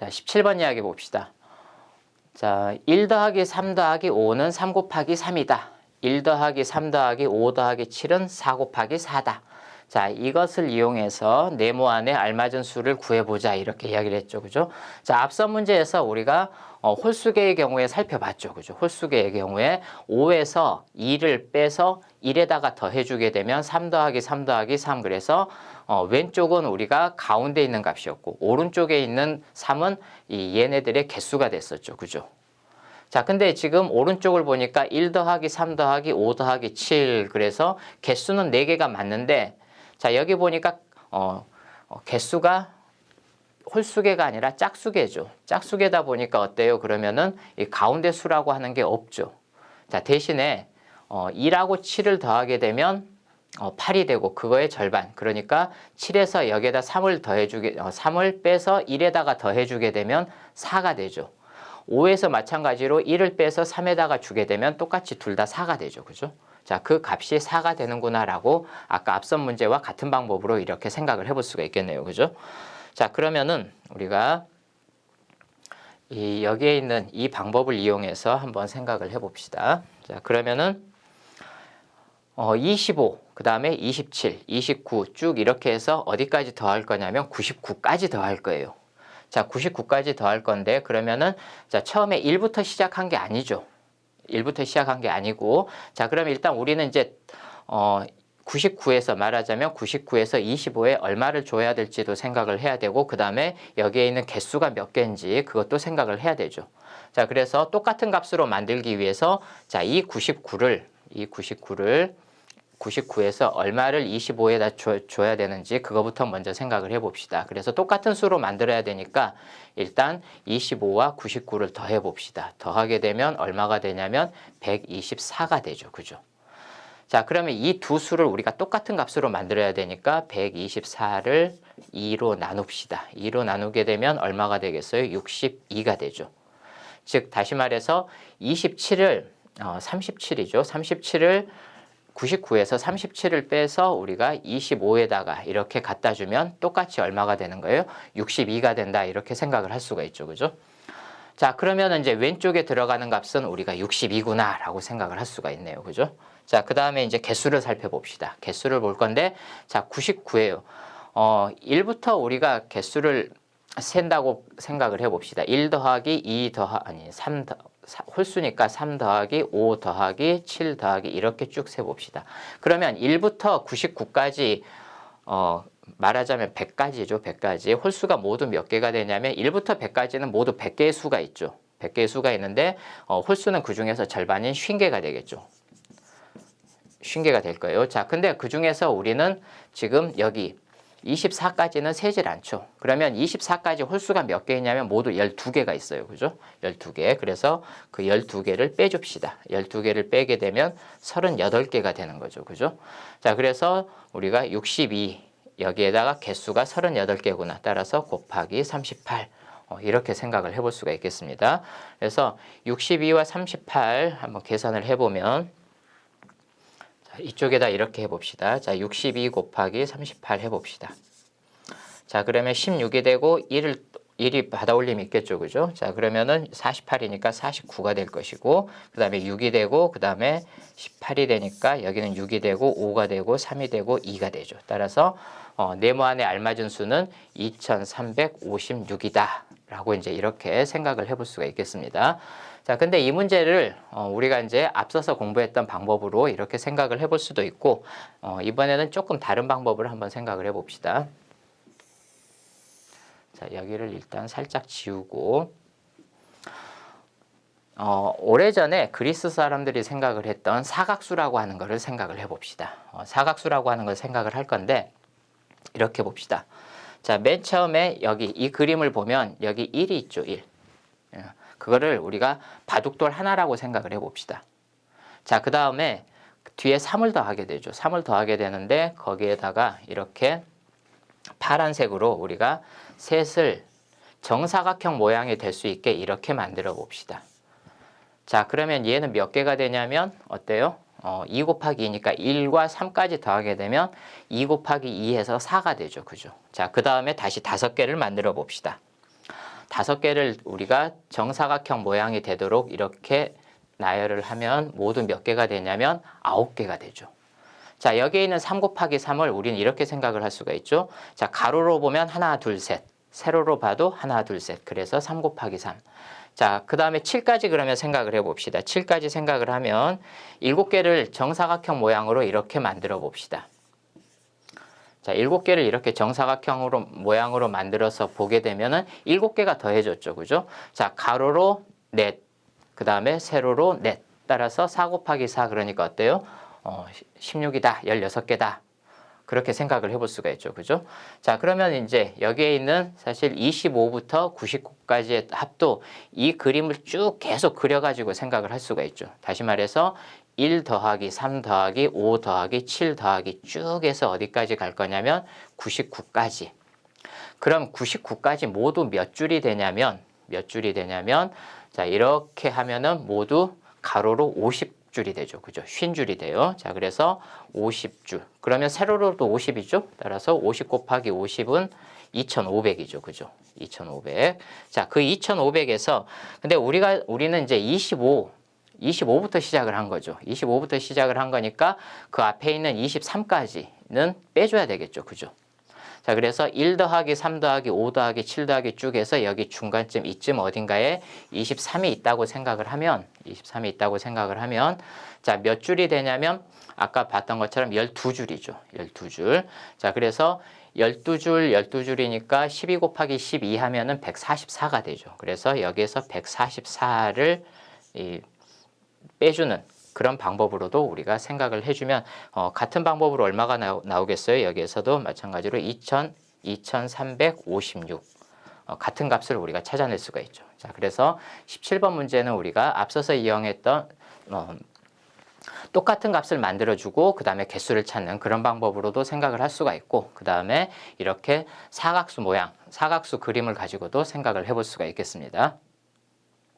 자, 17번 이야기 봅시다. 자, 1 더하기 3 더하기 5는 3 곱하기 3이다. 1 더하기 3 더하기 5 더하기 7은 4 곱하기 4다. 자, 이것을 이용해서 네모 안에 알맞은 수를 구해보자 이렇게 이야기를 했죠. 그죠? 자, 앞선 문제에서 우리가 홀수계의 경우에 살펴봤죠. 그죠? 홀수계의 경우에 5에서 2를 빼서 1에다가 더해주게 되면 3 더하기 3 더하기 3 그래서 왼쪽은 우리가 가운데 있는 값이었고 오른쪽에 있는 3은 이 얘네들의 개수가 됐었죠. 그죠? 자, 근데 지금 오른쪽을 보니까 1 더하기 3 더하기 5 더하기 7 그래서 개수는 4개가 맞는데 자, 여기 보니까 개수가 홀수계가 아니라 짝수계죠. 짝수계다 보니까 어때요? 그러면은 이 가운데 수라고 하는 게 없죠. 자, 대신에 2하고 7을 더하게 되면 8이 되고 그거의 절반. 그러니까 7에서 여기에다 3을 빼서 1에다가 더해주게 되면 4가 되죠. 5에서 마찬가지로 1을 빼서 3에다가 주게 되면 똑같이 둘 다 4가 되죠. 그죠? 자, 그 값이 4가 되는구나라고 아까 앞선 문제와 같은 방법으로 이렇게 생각을 해볼 수가 있겠네요. 그죠? 자, 그러면은 우리가 여기에 있는 이 방법을 이용해서 한번 생각을 해봅시다. 자, 그러면은 25, 그 다음에 27, 29 쭉 이렇게 해서 어디까지 더할 거냐면 99까지 더할 거예요. 자, 99까지 더할 건데 그러면은 자, 처음에 1부터 시작한 게 아니죠. 1부터 시작한 게 아니고 자, 그러면 일단 우리는 이제 99에서 말하자면 99에서 25에 얼마를 줘야 될지도 생각을 해야 되고 그 다음에 여기에 있는 개수가 몇 개인지 그것도 생각을 해야 되죠. 자, 그래서 똑같은 값으로 만들기 위해서 자, 이 99에서 얼마를 25에다 줘야 되는지 그거부터 먼저 생각을 해봅시다. 그래서 똑같은 수로 만들어야 되니까 일단 25와 99를 더해 봅시다. 더하게 되면 얼마가 되냐면 124가 되죠. 그죠? 자, 그러면 이 두 수를 우리가 똑같은 값으로 만들어야 되니까 124를 2로 나눕시다. 2로 나누게 되면 얼마가 되겠어요? 62가 되죠. 즉 다시 말해서 27을 37이죠. 37을 99에서 37을 빼서 우리가 25에다가 이렇게 갖다 주면 똑같이 얼마가 되는 거예요? 62가 된다 이렇게 생각을 할 수가 있죠. 그죠? 자, 그러면 이제 왼쪽에 들어가는 값은 우리가 62구나 라고 생각을 할 수가 있네요. 그죠? 자, 그 다음에 이제 개수를 살펴봅시다. 개수를 볼 건데 자, 99예요. 1부터 우리가 개수를 센다고 생각을 해봅시다. 1 더하기 2 더하기 3 홀수니까 3 더하기 5 더하기 7 더하기 이렇게 쭉 세봅시다. 그러면 1부터 99까지 말하자면 100가지죠. 100가지. 홀수가 모두 몇 개가 되냐면 1부터 100까지는 모두 100개의 수가 있죠. 100개의 수가 있는데 홀수는 그중에서 절반인 50개가 되겠죠. 50개가 될 거예요. 자, 근데 그중에서 우리는 지금 여기 24까지는 세질 않죠. 그러면 24까지 홀수가 몇 개있냐면 모두 12개가 있어요. 그죠? 12개. 그래서 그 12개를 빼줍시다. 12개를 빼게 되면 38개가 되는 거죠. 그죠? 자, 그래서 우리가 62 여기에다가 개수가 38개구나. 따라서 곱하기 38 이렇게 생각을 해볼 수가 있겠습니다. 그래서 62와 38 한번 계산을 해보면 이쪽에다 이렇게 해봅시다. 자, 62 곱하기 38 해봅시다. 자, 그러면 16이 되고 1이 받아올림이 있겠죠. 그죠? 자, 그러면은 48이니까 49가 될 것이고, 그 다음에 6이 되고, 그 다음에 18이 되니까 여기는 6이 되고, 5가 되고, 3이 되고, 2가 되죠. 따라서 네모 안에 알맞은 수는 2356이다. 라고 이제 이렇게 생각을 해볼 수가 있겠습니다. 자, 근데 이 문제를 우리가 이제 앞서서 공부했던 방법으로 이렇게 생각을 해볼 수도 있고 이번에는 조금 다른 방법을 한번 생각을 해봅시다. 자, 여기를 일단 살짝 지우고 오래전에 그리스 사람들이 생각을 했던 사각수라고 하는 것을 생각을 해봅시다. 사각수라고 하는 걸 생각을 할 건데 이렇게 봅시다. 자, 맨 처음에 여기 이 그림을 보면 여기 1이 있죠. 1. 그거를 우리가 바둑돌 하나라고 생각을 해봅시다. 자, 그 다음에 뒤에 3을 더하게 되죠. 3을 더하게 되는데 거기에다가 이렇게 파란색으로 우리가 셋을 정사각형 모양이 될 수 있게 이렇게 만들어 봅시다. 자, 그러면 얘는 몇 개가 되냐면 어때요? 2 곱하기 2니까 1과 3까지 더하게 되면 2 곱하기 2해서 4가 되죠. 그죠? 자, 그 다음에 다시 5개를 만들어 봅시다. 5개를 우리가 정사각형 모양이 되도록 이렇게 나열을 하면 모두 몇 개가 되냐면 9개가 되죠. 자, 여기에 있는 3 곱하기 3을 우리는 이렇게 생각을 할 수가 있죠. 자, 가로로 보면 하나, 둘, 셋. 세로로 봐도 하나, 둘, 셋. 그래서 3 곱하기 3. 자, 그 다음에 7까지 그러면 생각을 해봅시다. 7까지 생각을 하면 7개를 정사각형 모양으로 이렇게 만들어 봅시다. 자, 7개를 이렇게 정사각형으로 모양으로 만들어서 보게 되면은 7개가 더해졌죠. 그죠? 자, 가로로 넷, 그 다음에 세로로 넷. 따라서 4 곱하기 4 그러니까 어때요? 16이다. 16개다. 그렇게 생각을 해볼 수가 있죠. 그죠? 자, 그러면 이제 여기에 있는 사실 25부터 99까지의 합도 이 그림을 쭉 계속 그려가지고 생각을 할 수가 있죠. 다시 말해서 1 더하기 3 더하기 5 더하기 7 더하기 쭉 해서 어디까지 갈 거냐면 99까지. 그럼 99까지 모두 몇 줄이 되냐면 자, 이렇게 하면은 모두 가로로 50줄이 되죠. 그죠? 50줄이 돼요. 자, 그래서 50줄. 그러면 세로로도 50이죠. 따라서 50 곱하기 50은 2500이죠. 그죠? 2500. 자, 그 2500에서 근데 우리는 이제 25부터 시작을 한 거죠. 25부터 시작을 한 거니까 그 앞에 있는 23까지는 빼줘야 되겠죠. 그죠? 자, 그래서 1 더하기 3 더하기 5 더하기 7 더하기 쭉 해서 여기 중간쯤 이쯤 어딘가에 23이 있다고 생각을 하면 자, 몇 줄이 되냐면 아까 봤던 것처럼 12줄이죠. 12줄. 자, 그래서 12줄이니까 12 곱하기 12 하면은 144가 되죠. 그래서 여기에서 144를 빼주는 그런 방법으로도 우리가 생각을 해주면 같은 방법으로 얼마가 나오겠어요? 여기에서도 마찬가지로 2356 같은 값을 우리가 찾아낼 수가 있죠. 자, 그래서 17번 문제는 우리가 앞서서 이용했던 똑같은 값을 만들어주고 그 다음에 개수를 찾는 그런 방법으로도 생각을 할 수가 있고 그 다음에 이렇게 사각수 모양, 사각수 그림을 가지고도 생각을 해볼 수가 있겠습니다.